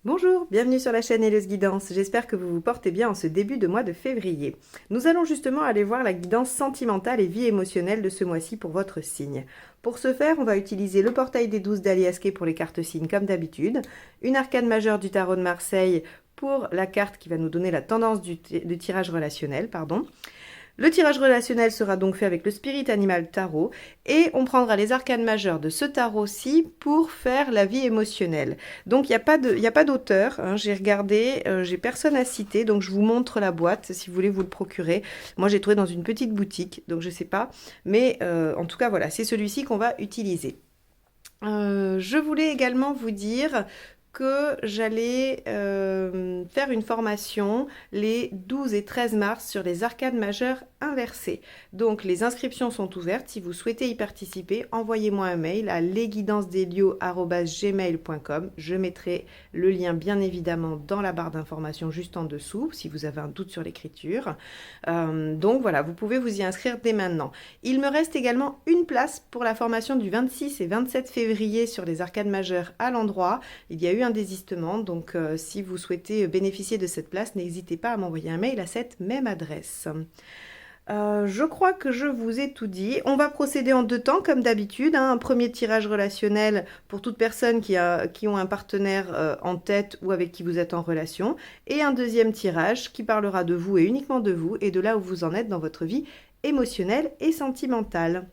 Bonjour, bienvenue sur la chaîne Hello's Guidance, j'espère que vous vous portez bien en ce début de mois de février. Nous allons justement aller voir la guidance sentimentale et vie émotionnelle de ce mois-ci pour votre signe. Pour ce faire, on va utiliser le portail des 12 d'Aliasqué pour les cartes signes comme d'habitude, une arcane majeure du tarot de Marseille pour la carte qui va nous donner la tendance du tirage relationnel, pardon. Le tirage relationnel sera donc fait avec le Spirit Animal Tarot et on prendra les arcanes majeures de ce tarot-ci pour faire la vie émotionnelle. Donc il n'y a pas d'auteur, hein, j'ai regardé, j'ai personne à citer, donc je vous montre la boîte si vous voulez vous le procurer. Moi j'ai trouvé dans une petite boutique, donc je ne sais pas, mais en tout cas voilà, c'est celui-ci qu'on va utiliser. Je voulais également vous dire que j'allais faire une formation les 12 et 13 mars sur les arcanes majeures inversées. Donc les inscriptions sont ouvertes. Si vous souhaitez y participer, envoyez-moi un mail à lesguidancesdelio@gmail.com. Je mettrai le lien bien évidemment dans la barre d'informations juste en dessous si vous avez un doute sur l'écriture. Donc voilà, vous pouvez vous y inscrire dès maintenant. Il me reste également une place pour la formation du 26 et 27 février sur les arcanes majeures à l'endroit. Il y a eu un désistement, donc si vous souhaitez bénéficier de cette place, n'hésitez pas à m'envoyer un mail à cette même adresse. Je crois que je vous ai tout dit. On va procéder en deux temps, comme d'habitude. Hein. Un premier tirage relationnel pour toute personne qui ont un partenaire en tête ou avec qui vous êtes en relation. Et un deuxième tirage qui parlera de vous et uniquement de vous et de là où vous en êtes dans votre vie émotionnelle et sentimentale.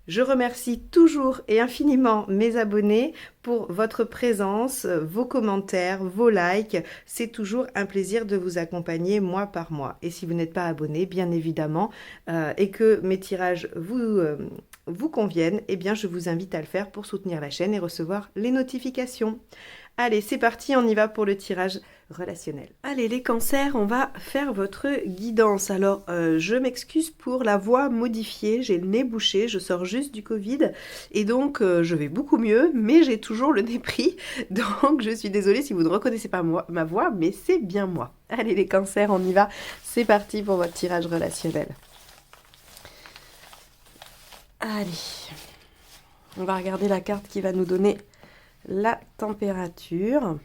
Je remercie toujours et infiniment mes abonnés pour votre présence, vos commentaires, vos likes. C'est toujours un plaisir de vous accompagner mois par mois. Et si vous n'êtes pas abonné, bien évidemment, et que mes tirages vous conviennent, eh bien je vous invite à le faire pour soutenir la chaîne et recevoir les notifications. Allez, c'est parti, on y va pour le tirage relationnel. Allez, les cancers, on va faire votre guidance. Alors, je m'excuse pour la voix modifiée, j'ai le nez bouché, je sors juste du Covid, et donc je vais beaucoup mieux, mais j'ai toujours le nez pris, donc je suis désolée si vous ne reconnaissez pas ma voix, mais c'est bien moi. Allez, les cancers, on y va, c'est parti pour votre tirage relationnel. Allez, on va regarder la carte qui va nous donner la température.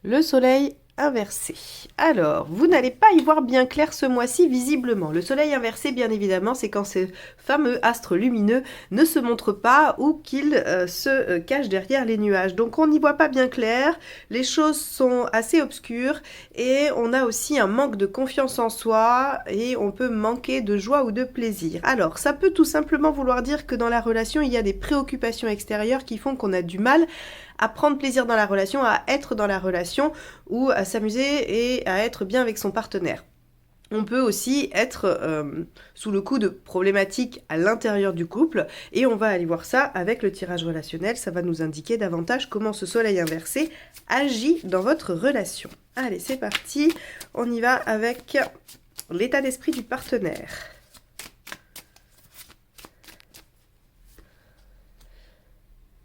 Le soleil inversé. Alors, vous n'allez pas y voir bien clair ce mois-ci, visiblement. Le soleil inversé, bien évidemment, c'est quand ce fameux astre lumineux ne se montre pas ou qu'il se cache derrière les nuages. Donc, on n'y voit pas bien clair, les choses sont assez obscures et on a aussi un manque de confiance en soi et on peut manquer de joie ou de plaisir. Alors, ça peut tout simplement vouloir dire que dans la relation, il y a des préoccupations extérieures qui font qu'on a du mal à prendre plaisir dans la relation, à être dans la relation ou à s'amuser et à être bien avec son partenaire. On peut aussi être sous le coup de problématiques à l'intérieur du couple et on va aller voir ça avec le tirage relationnel. Ça va nous indiquer davantage comment ce soleil inversé agit dans votre relation. Allez, c'est parti. On y va avec l'état d'esprit du partenaire.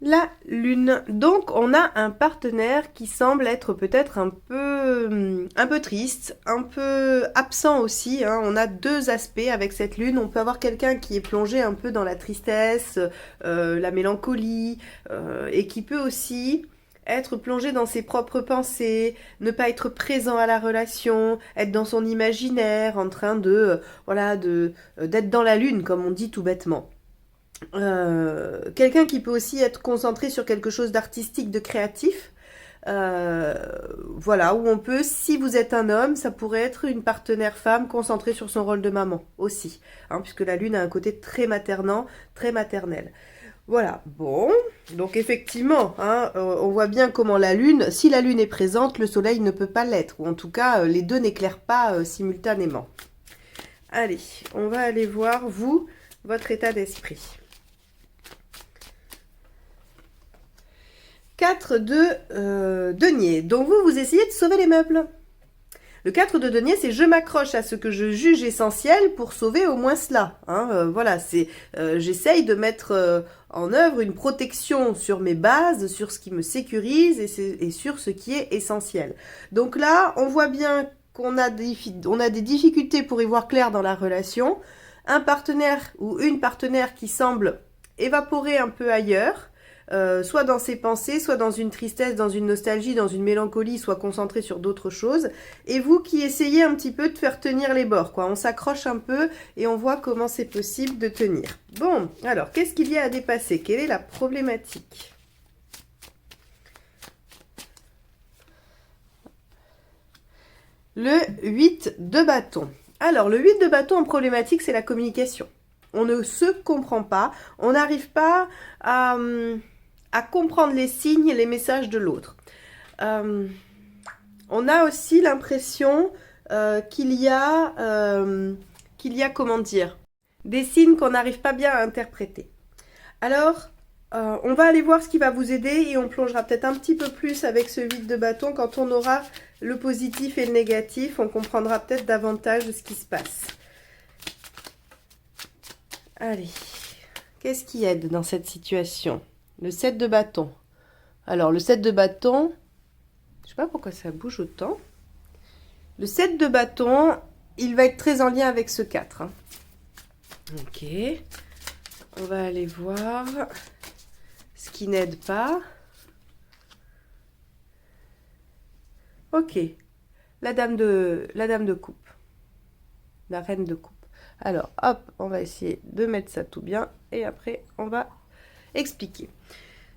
La lune. Donc on a un partenaire qui semble être peut-être un peu triste, un peu absent aussi. Hein. On a deux aspects avec cette lune. On peut avoir quelqu'un qui est plongé un peu dans la tristesse, la mélancolie, et qui peut aussi être plongé dans ses propres pensées, ne pas être présent à la relation, être dans son imaginaire, en train de d'être dans la lune, comme on dit tout bêtement. Quelqu'un qui peut aussi être concentré sur quelque chose d'artistique, de créatif. Voilà, où on peut, si vous êtes un homme, ça pourrait être une partenaire femme concentrée sur son rôle de maman aussi, hein, puisque la lune a un côté très maternant, très maternel. Voilà, bon, donc effectivement, hein, on voit bien comment la lune, si la lune est présente, le soleil ne peut pas l'être, ou en tout cas, les deux n'éclairent pas simultanément. Allez, on va aller voir, vous, votre état d'esprit. 4 de denier. Donc vous essayez de sauver les meubles. Le 4 de denier, c'est je m'accroche à ce que je juge essentiel pour sauver au moins cela. Hein, voilà, c'est j'essaye de mettre en œuvre une protection sur mes bases, sur ce qui me sécurise et sur ce qui est essentiel. Donc là, on voit bien qu'on a des difficultés pour y voir clair dans la relation. Un partenaire ou une partenaire qui semble évaporer un peu ailleurs. soit dans ses pensées, soit dans une tristesse, dans une nostalgie, dans une mélancolie, soit concentré sur d'autres choses. Et vous qui essayez un petit peu de faire tenir les bords, quoi. On s'accroche un peu et on voit comment c'est possible de tenir. Bon, alors, qu'est-ce qu'il y a à dépasser? Quelle est la problématique? Le 8 de bâton. Alors, le 8 de bâton en problématique, c'est la communication. On ne se comprend pas, on n'arrive pas à comprendre les signes, les messages de l'autre. On a aussi l'impression qu'il y a, comment dire, des signes qu'on n'arrive pas bien à interpréter. Alors, on va aller voir ce qui va vous aider et on plongera peut-être un petit peu plus avec ce 8 de bâton quand on aura le positif et le négatif. On comprendra peut-être davantage de ce qui se passe. Allez, qu'est-ce qui aide dans cette situation? Le 7 de bâton. Alors, le 7 de bâton, je ne sais pas pourquoi ça bouge autant. Le 7 de bâton, il va être très en lien avec ce 4. Hein. Ok, on va aller voir ce qui n'aide pas. Ok, la dame de coupe, la reine de coupe. Alors, hop, on va essayer de mettre ça tout bien et après, on va expliquer.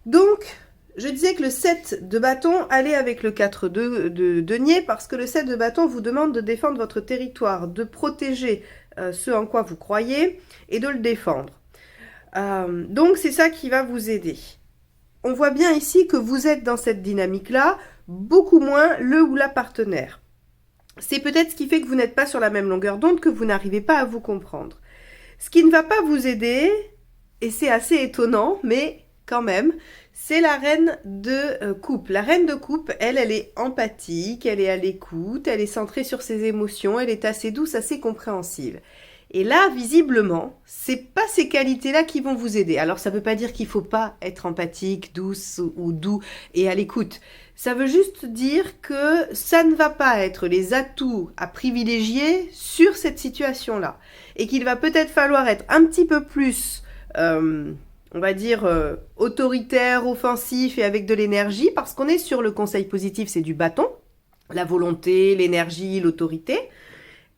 Donc, je disais que le 7 de bâton allait avec le 4 de denier parce que le 7 de bâton vous demande de défendre votre territoire, de protéger ce en quoi vous croyez et de le défendre. Donc, c'est ça qui va vous aider. On voit bien ici que vous êtes dans cette dynamique-là, beaucoup moins le ou la partenaire. C'est peut-être ce qui fait que vous n'êtes pas sur la même longueur d'onde, que vous n'arrivez pas à vous comprendre. Ce qui ne va pas vous aider, et c'est assez étonnant, mais quand même, c'est la reine de coupe. La reine de coupe, elle est empathique, elle est à l'écoute, elle est centrée sur ses émotions, elle est assez douce, assez compréhensive. Et là, visiblement, c'est pas ces qualités-là qui vont vous aider. Alors, ça veut pas dire qu'il faut pas être empathique, douce ou doux et à l'écoute. Ça veut juste dire que ça ne va pas être les atouts à privilégier sur cette situation-là. Et qu'il va peut-être falloir être un petit peu plus, on va dire, autoritaire, offensif et avec de l'énergie, parce qu'on est sur le conseil positif, c'est du bâton, la volonté, l'énergie, l'autorité.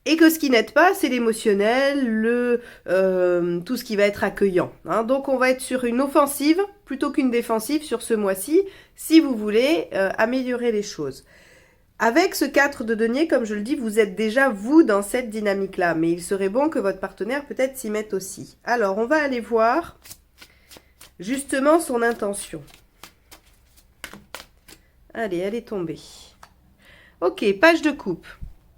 Et que ce qui n'aide pas, c'est l'émotionnel, tout ce qui va être accueillant. Hein. Donc, on va être sur une offensive plutôt qu'une défensive sur ce mois-ci, si vous voulez améliorer les choses. Avec ce 4 de denier, comme je le dis, vous êtes déjà, vous, dans cette dynamique-là. Mais il serait bon que votre partenaire, peut-être, s'y mette aussi. Alors, on va aller voir, justement, son intention. Allez, elle est tombée. Ok, page de coupe.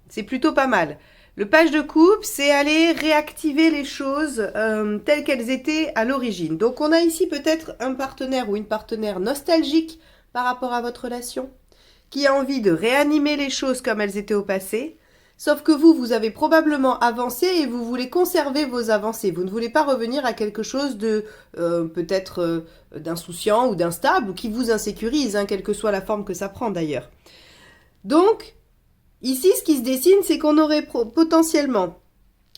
C'est plutôt pas mal. Le page de coupe, c'est aller réactiver les choses telles qu'elles étaient à l'origine. Donc, on a ici peut-être un partenaire ou une partenaire nostalgique par rapport à votre relation, qui a envie de réanimer les choses comme elles étaient au passé. Sauf que vous avez probablement avancé et vous voulez conserver vos avancées. Vous ne voulez pas revenir à quelque chose de peut-être d'insouciant ou d'instable ou qui vous insécurise, hein, quelle que soit la forme que ça prend d'ailleurs. Donc, ici, ce qui se dessine, c'est qu'on aurait potentiellement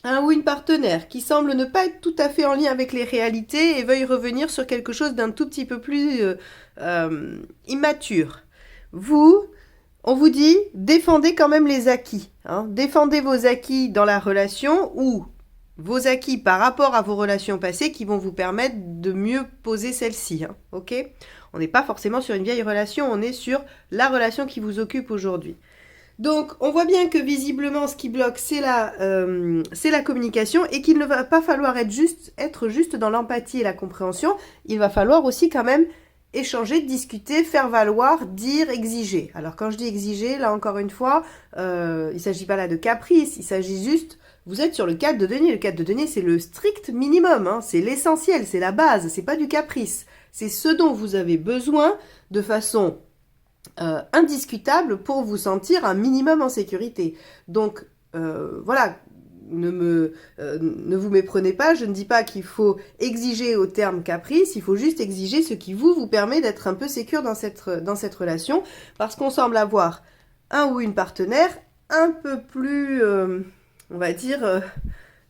un ou une partenaire qui semble ne pas être tout à fait en lien avec les réalités et veuille revenir sur quelque chose d'un tout petit peu plus immature. Vous, on vous dit, défendez quand même les acquis. Hein. Défendez vos acquis dans la relation ou vos acquis par rapport à vos relations passées qui vont vous permettre de mieux poser celle-ci. Hein. Ok ? On n'est pas forcément sur une vieille relation, on est sur la relation qui vous occupe aujourd'hui. Donc, on voit bien que visiblement, ce qui bloque, c'est la communication et qu'il ne va pas falloir être juste dans l'empathie et la compréhension. Il va falloir aussi quand même échanger, discuter, faire valoir, dire, exiger. Alors, quand je dis exiger, là encore une fois, il ne s'agit pas là de caprice, il s'agit juste, vous êtes sur le 4 de denier. Le 4 de denier, c'est le strict minimum, hein, c'est l'essentiel, c'est la base, c'est pas du caprice. C'est ce dont vous avez besoin de façon indiscutable pour vous sentir un minimum en sécurité. Donc, voilà, ne vous méprenez pas, je ne dis pas qu'il faut exiger au terme caprice, il faut juste exiger ce qui vous permet d'être un peu sécure dans cette relation, parce qu'on semble avoir un ou une partenaire un peu plus, on va dire,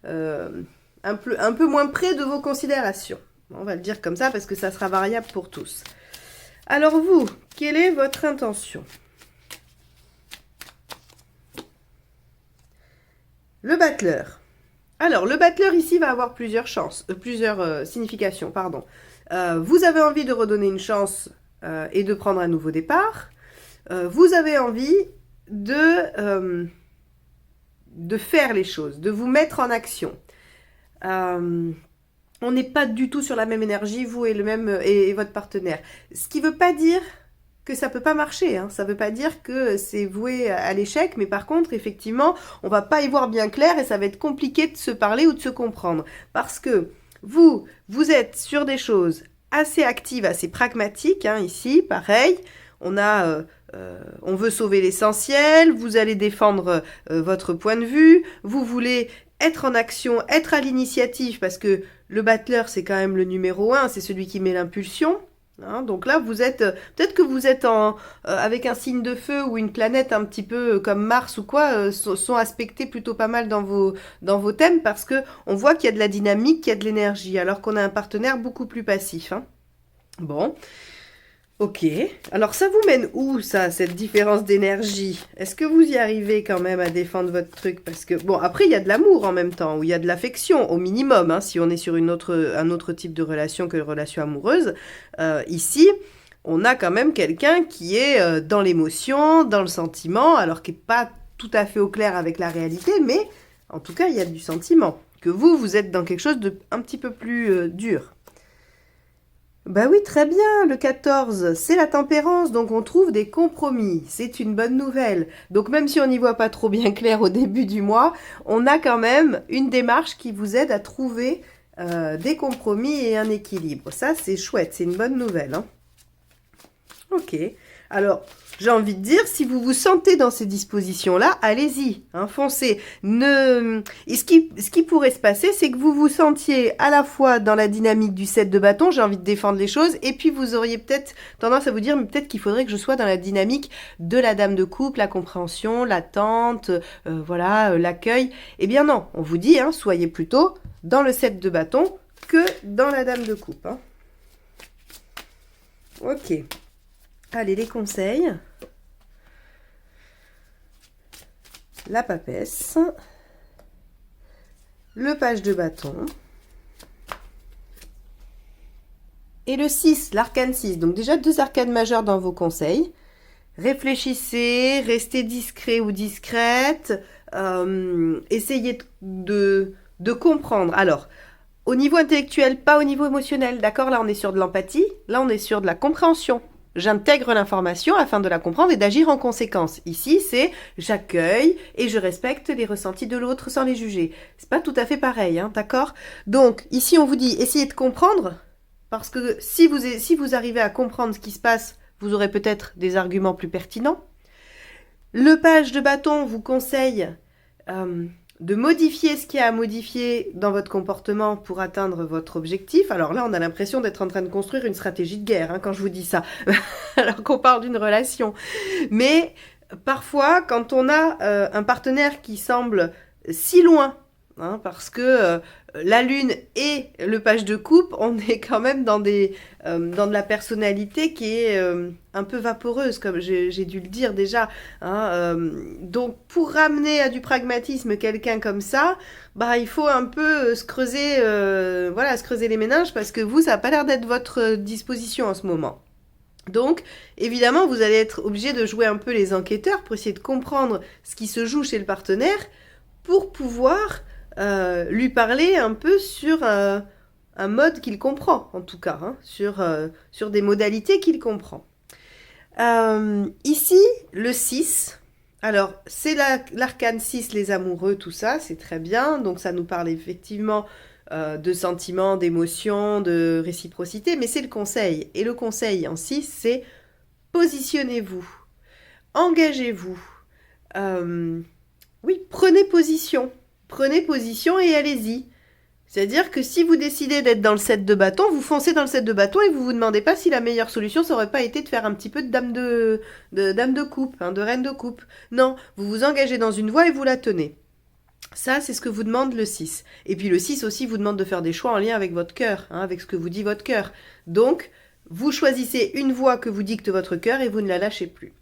un peu moins près de vos considérations. On va le dire comme ça parce que ça sera variable pour tous. Alors vous, quelle est votre intention? Le battleur. Alors, le battleur ici va avoir plusieurs significations, pardon. Vous avez envie de redonner une chance et de prendre un nouveau départ. Vous avez envie de faire les choses, de vous mettre en action. On n'est pas du tout sur la même énergie, vous et votre partenaire. Ce qui ne veut pas dire que ça peut pas marcher, hein. Ça veut pas dire que c'est voué à l'échec, mais par contre, effectivement, on va pas y voir bien clair et ça va être compliqué de se parler ou de se comprendre. Parce que vous êtes sur des choses assez actives, assez pragmatiques, hein, ici, pareil. On veut sauver l'essentiel, vous allez défendre votre point de vue, vous voulez être en action, être à l'initiative, parce que le battleur, c'est quand même le numéro 1, c'est celui qui met l'impulsion. Hein, donc là, vous êtes peut-être que vous êtes avec un signe de feu ou une planète un petit peu comme Mars ou quoi, sont aspectés plutôt pas mal dans vos thèmes parce que on voit qu'il y a de la dynamique, qu'il y a de l'énergie, alors qu'on a un partenaire beaucoup plus passif. Hein. Bon. Ok, alors ça vous mène où ça, cette différence d'énergie? Est-ce que vous y arrivez quand même à défendre votre truc? Parce que, bon, après il y a de l'amour en même temps, ou il y a de l'affection au minimum, hein, si on est sur un autre type de relation que la relation amoureuse. Ici, on a quand même quelqu'un qui est dans l'émotion, dans le sentiment, alors qui n'est pas tout à fait au clair avec la réalité, mais en tout cas il y a du sentiment. Que vous êtes dans quelque chose de un petit peu plus dur. Bah oui, très bien, le 14, c'est la tempérance, donc on trouve des compromis, c'est une bonne nouvelle. Donc même si on n'y voit pas trop bien clair au début du mois, on a quand même une démarche qui vous aide à trouver des compromis et un équilibre. Ça, c'est chouette, c'est une bonne nouvelle. Hein. Ok, alors j'ai envie de dire, si vous vous sentez dans ces dispositions-là, allez-y, hein, foncez. Et ce qui pourrait se passer, c'est que vous vous sentiez à la fois dans la dynamique du 7 de bâton, j'ai envie de défendre les choses, et puis vous auriez peut-être tendance à vous dire, mais peut-être qu'il faudrait que je sois dans la dynamique de la dame de coupe, la compréhension, l'attente, voilà, l'accueil. Eh bien non, on vous dit, hein, soyez plutôt dans le 7 de bâton que dans la dame de coupe. Hein. Ok. Allez, les conseils. La papesse. Le page de bâton. Et le 6, l'arcane 6. Donc déjà 2 arcanes majeures dans vos conseils. Réfléchissez, restez discret ou discrète. Essayez de comprendre. Alors, au niveau intellectuel, pas au niveau émotionnel. D'accord? Là, on est sur de l'empathie. Là, on est sur de la compréhension. J'intègre l'information afin de la comprendre et d'agir en conséquence. Ici, c'est j'accueille et je respecte les ressentis de l'autre sans les juger. C'est pas tout à fait pareil, hein, d'accord? Donc, ici, on vous dit essayez de comprendre, parce que si vous arrivez à comprendre ce qui se passe, vous aurez peut-être des arguments plus pertinents. Le page de bâton vous conseille de modifier ce qu'il y a à modifier dans votre comportement pour atteindre votre objectif. Alors là, on a l'impression d'être en train de construire une stratégie de guerre, hein, quand je vous dis ça, alors qu'on parle d'une relation. Mais parfois, quand on a un partenaire qui semble si loin, hein, parce que la lune et le page de coupe, on est quand même dans de la personnalité qui est un peu vaporeuse, comme j'ai dû le dire déjà. Hein, donc, pour ramener à du pragmatisme quelqu'un comme ça, bah, il faut un peu se creuser les méninges, parce que vous, ça n'a pas l'air d'être votre disposition en ce moment. Donc, évidemment, vous allez être obligé de jouer un peu les enquêteurs pour essayer de comprendre ce qui se joue chez le partenaire pour pouvoir lui parler un peu sur un mode qu'il comprend, en tout cas, hein, sur des modalités qu'il comprend. Ici, le 6, alors c'est l'arcane 6, les amoureux, tout ça, c'est très bien, donc ça nous parle effectivement de sentiments, d'émotions, de réciprocité, mais c'est le conseil. Et le conseil en 6, c'est positionnez-vous, engagez-vous, oui, prenez position et allez-y. C'est-à-dire que si vous décidez d'être dans le 7 de bâton, vous foncez dans le 7 de bâton et vous vous demandez pas si la meilleure solution, ça aurait pas été de faire un petit peu de dame de coupe, hein, de reine de coupe. Non, vous vous engagez dans une voie et vous la tenez. Ça, c'est ce que vous demande le 6. Et puis le 6 aussi vous demande de faire des choix en lien avec votre cœur, hein, avec ce que vous dit votre cœur. Donc, vous choisissez une voie que vous dicte votre cœur et vous ne la lâchez plus.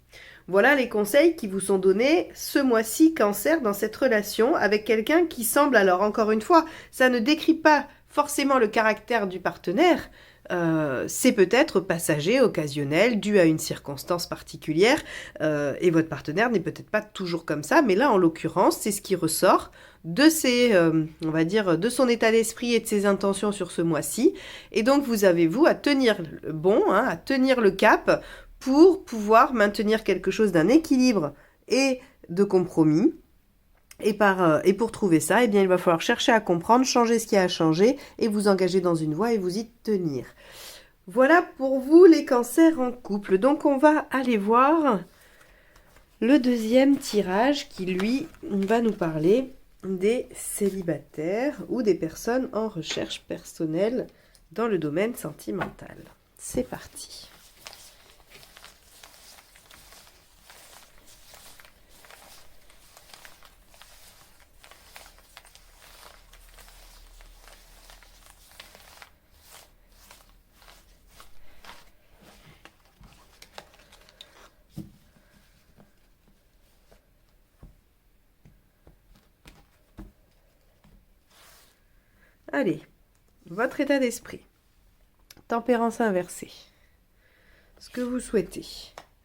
Voilà les conseils qui vous sont donnés ce mois-ci, Cancer, dans cette relation avec quelqu'un qui semble, alors encore une fois, ça ne décrit pas forcément le caractère du partenaire, c'est peut-être passager, occasionnel, dû à une circonstance particulière, et votre partenaire n'est peut-être pas toujours comme ça, mais là, en l'occurrence, c'est ce qui ressort de ses, on va dire, de son état d'esprit et de ses intentions sur ce mois-ci. Et donc, vous avez, vous, à tenir le bon, hein, à tenir le cap pour pouvoir maintenir quelque chose d'un équilibre et de compromis. Et pour trouver ça, eh bien, il va falloir chercher à comprendre, changer ce qui a à changer et vous engager dans une voie et vous y tenir. Voilà pour vous les cancers en couple. Donc on va aller voir le deuxième tirage qui, lui, va nous parler des célibataires ou des personnes en recherche personnelle dans le domaine sentimental. C'est parti. Allez, votre état d'esprit. Tempérance inversée. Ce que vous souhaitez.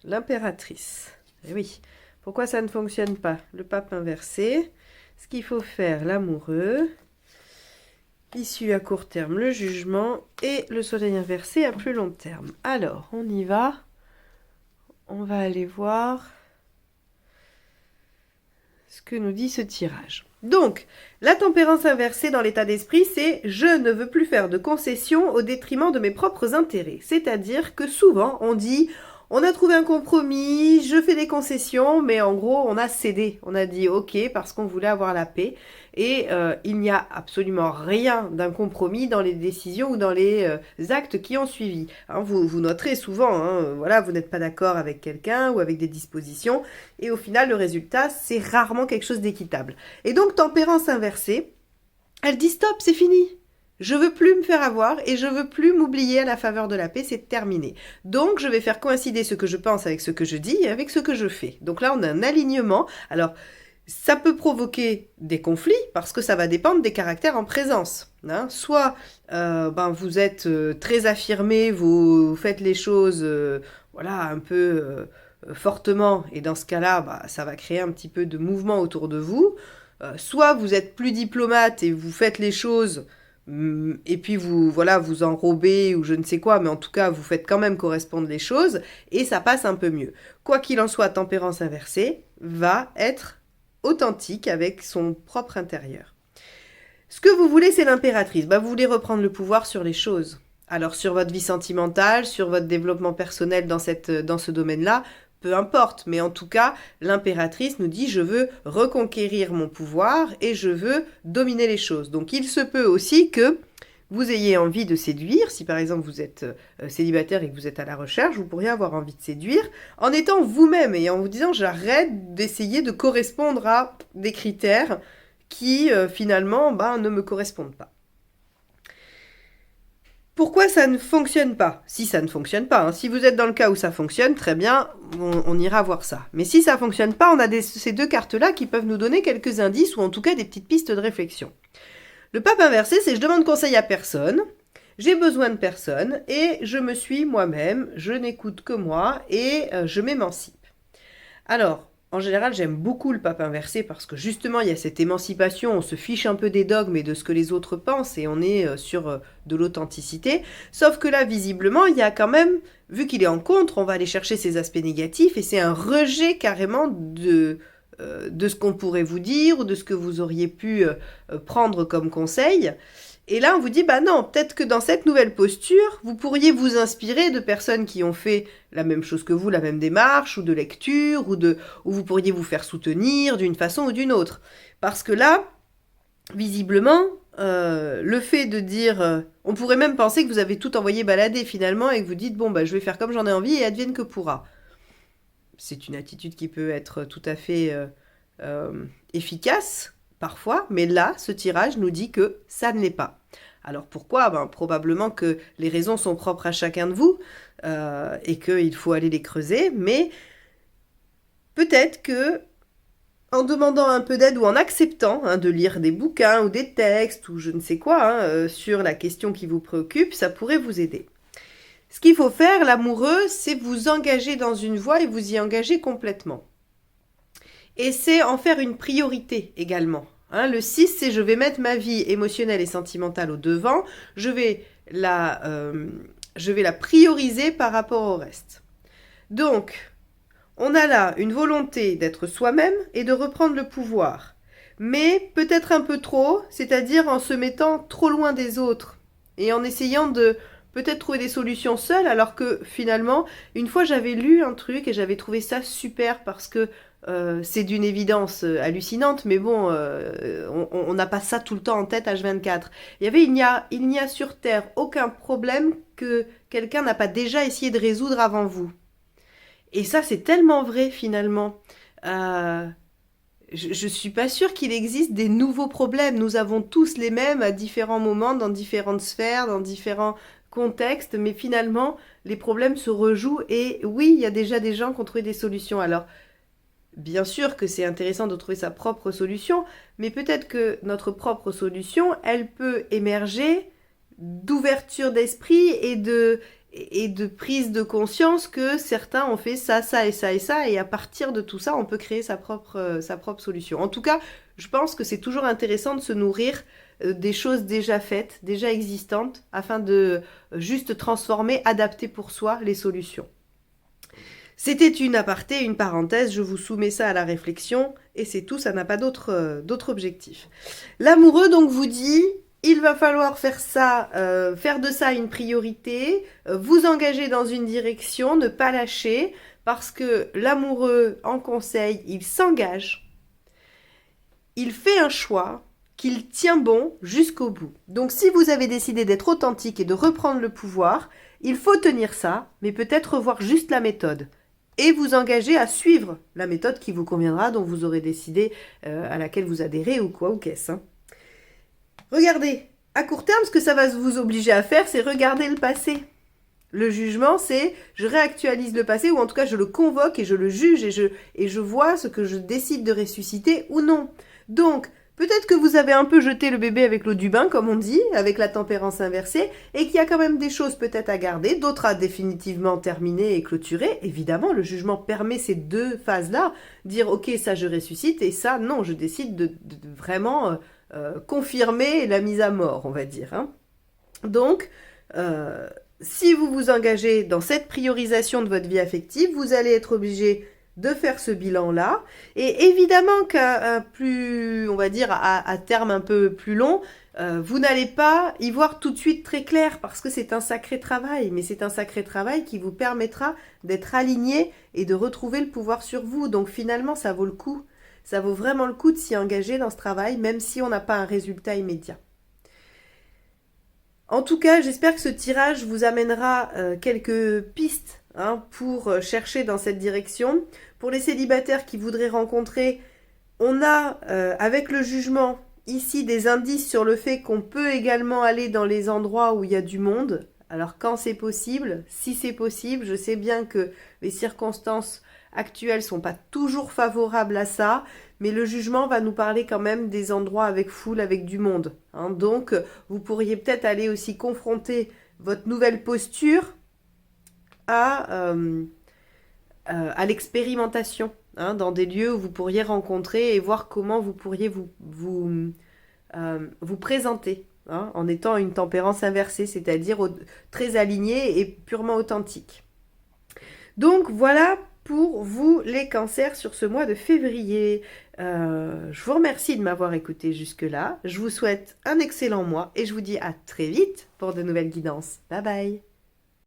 L'impératrice. Eh oui, pourquoi ça ne fonctionne pas? Le pape inversé. Ce qu'il faut faire, l'amoureux. Issue à court terme, le jugement. Et le soleil inversé à plus long terme. Alors, on y va. On va aller voir ce que nous dit ce tirage. Donc, la tempérance inversée dans l'état d'esprit, c'est « je ne veux plus faire de concessions au détriment de mes propres intérêts ». C'est-à-dire que souvent, on dit « on a trouvé un compromis, je fais des concessions », mais en gros, on a cédé. On a dit « ok » parce qu'on voulait avoir la paix. Et il n'y a absolument rien d'un compromis dans les décisions ou dans les actes qui ont suivi. Hein, vous noterez souvent, hein, voilà, vous n'êtes pas d'accord avec quelqu'un ou avec des dispositions, et au final, le résultat, c'est rarement quelque chose d'équitable. Et donc, tempérance inversée, elle dit stop, c'est fini. Je veux plus me faire avoir et je veux plus m'oublier à la faveur de la paix, c'est terminé. Donc, je vais faire coïncider ce que je pense avec ce que je dis et avec ce que je fais. Donc là, on a un alignement. Alors, ça peut provoquer des conflits parce que ça va dépendre des caractères en présence. Hein. Soit vous êtes très affirmé, vous faites les choses voilà, un peu fortement et dans ce cas-là, ça va créer un petit peu de mouvement autour de vous. Soit vous êtes plus diplomate et vous faites les choses et puis vous enrobez ou je ne sais quoi, mais en tout cas vous faites quand même correspondre les choses et ça passe un peu mieux. Quoi qu'il en soit, tempérance inversée va être authentique avec son propre intérieur. Ce que vous voulez, c'est l'impératrice. Vous voulez reprendre le pouvoir sur les choses. Alors sur votre vie sentimentale, sur votre développement personnel dans ce domaine-là, peu importe, mais en tout cas, l'impératrice nous dit « je veux reconquérir mon pouvoir et je veux dominer les choses ». Donc il se peut aussi que vous ayez envie de séduire. Si par exemple vous êtes célibataire et que vous êtes à la recherche, vous pourriez avoir envie de séduire en étant vous-même et en vous disant « j'arrête d'essayer de correspondre à des critères qui finalement ne me correspondent pas ». Pourquoi ça ne fonctionne pas? Si ça ne fonctionne pas, hein. Si vous êtes dans le cas où ça fonctionne, très bien, on ira voir ça. Mais si ça ne fonctionne pas, on a ces deux cartes-là qui peuvent nous donner quelques indices ou en tout cas des petites pistes de réflexion. Le pape inversé, c'est je demande conseil à personne, j'ai besoin de personne et je me suis moi-même, je n'écoute que moi et je m'émancipe. Alors, en général, j'aime beaucoup le pape inversé parce que justement, il y a cette émancipation, on se fiche un peu des dogmes et de ce que les autres pensent et on est sur de l'authenticité. Sauf que là, visiblement, il y a quand même, vu qu'il est en contre, on va aller chercher ses aspects négatifs et c'est un rejet carrément de ce qu'on pourrait vous dire ou de ce que vous auriez pu prendre comme conseil. Et là, on vous dit, non, peut-être que dans cette nouvelle posture, vous pourriez vous inspirer de personnes qui ont fait la même chose que vous, la même démarche, ou de lecture, ou vous pourriez vous faire soutenir d'une façon ou d'une autre. Parce que là, visiblement, le fait de dire... on pourrait même penser que vous avez tout envoyé balader finalement et que vous dites, je vais faire comme j'en ai envie et advienne que pourra. C'est une attitude qui peut être tout à fait efficace parfois, mais là, ce tirage nous dit que ça ne l'est pas. Alors pourquoi? Probablement que les raisons sont propres à chacun de vous et qu'il faut aller les creuser, mais peut-être que en demandant un peu d'aide ou en acceptant de lire des bouquins ou des textes ou je ne sais quoi sur la question qui vous préoccupe, ça pourrait vous aider. Ce qu'il faut faire, l'amoureux, c'est vous engager dans une voie et vous y engager complètement. Et c'est en faire une priorité également. Le 6, c'est je vais mettre ma vie émotionnelle et sentimentale au devant, je vais la prioriser par rapport au reste. Donc, on a là une volonté d'être soi-même et de reprendre le pouvoir. Mais peut-être un peu trop, c'est-à-dire en se mettant trop loin des autres et en essayant de peut-être trouver des solutions seule, alors que finalement, une fois j'avais lu un truc et j'avais trouvé ça super parce que c'est d'une évidence hallucinante, mais bon, on n'a pas ça tout le temps en tête H24. Il n'y a sur Terre aucun problème que quelqu'un n'a pas déjà essayé de résoudre avant vous. Et ça, c'est tellement vrai finalement. Je ne suis pas sûre qu'il existe des nouveaux problèmes. Nous avons tous les mêmes à différents moments, dans différentes sphères, dans différents contextes, mais finalement, les problèmes se rejouent et oui, il y a déjà des gens qui ont trouvé des solutions. Alors, bien sûr que c'est intéressant de trouver sa propre solution, mais peut-être que notre propre solution, elle peut émerger d'ouverture d'esprit et de prise de conscience que certains ont fait ça, ça et ça et ça, et à partir de tout ça, on peut créer sa propre solution. En tout cas, je pense que c'est toujours intéressant de se nourrir des choses déjà faites, déjà existantes, afin de juste transformer, adapter pour soi les solutions. C'était une aparté, une parenthèse, je vous soumets ça à la réflexion, et c'est tout, ça n'a pas d'autre objectif. L'amoureux donc vous dit, il va falloir faire ça, faire de ça une priorité, vous engager dans une direction, ne pas lâcher, parce que l'amoureux en conseil, il s'engage, il fait un choix qu'il tient bon jusqu'au bout. Donc si vous avez décidé d'être authentique et de reprendre le pouvoir, il faut tenir ça, mais peut-être revoir juste la méthode. Et vous engager à suivre la méthode qui vous conviendra, dont vous aurez décidé, à laquelle vous adhérez ou quoi ou qu'est-ce. Regardez, à court terme, ce que ça va vous obliger à faire, c'est regarder le passé. Le jugement, c'est je réactualise le passé, ou en tout cas je le convoque et je le juge et je vois ce que je décide de ressusciter ou non. Donc, peut-être que vous avez un peu jeté le bébé avec l'eau du bain, comme on dit, avec la tempérance inversée, et qu'il y a quand même des choses peut-être à garder, d'autres à définitivement terminer et clôturer. Évidemment, le jugement permet ces deux phases-là, dire ok, ça je ressuscite, et ça non, je décide de vraiment confirmer la mise à mort, on va dire. Donc, si vous vous engagez dans cette priorisation de votre vie affective, vous allez être obligé de faire ce bilan-là. Et évidemment qu'à plus, on va dire, à terme un peu plus long, vous n'allez pas y voir tout de suite très clair parce que c'est un sacré travail. Mais c'est un sacré travail qui vous permettra d'être aligné et de retrouver le pouvoir sur vous. Donc finalement, ça vaut le coup. Ça vaut vraiment le coup de s'y engager dans ce travail, même si on n'a pas un résultat immédiat. En tout cas, j'espère que ce tirage vous amènera quelques pistes pour chercher dans cette direction. Pour les célibataires qui voudraient rencontrer, on a, avec le jugement, ici des indices sur le fait qu'on peut également aller dans les endroits où il y a du monde. Alors quand c'est possible, si c'est possible, je sais bien que les circonstances actuelles sont pas toujours favorables à ça, mais le jugement va nous parler quand même des endroits avec foule, avec du monde. Donc, vous pourriez peut-être aller aussi confronter votre nouvelle posture à l'expérimentation, dans des lieux où vous pourriez rencontrer et voir comment vous pourriez vous présenter, en étant une tempérance inversée, c'est-à-dire très alignée et purement authentique. Donc, voilà pour vous les cancers sur ce mois de février. Je vous remercie de m'avoir écouté jusque-là. Je vous souhaite un excellent mois et je vous dis à très vite pour de nouvelles guidances. Bye bye.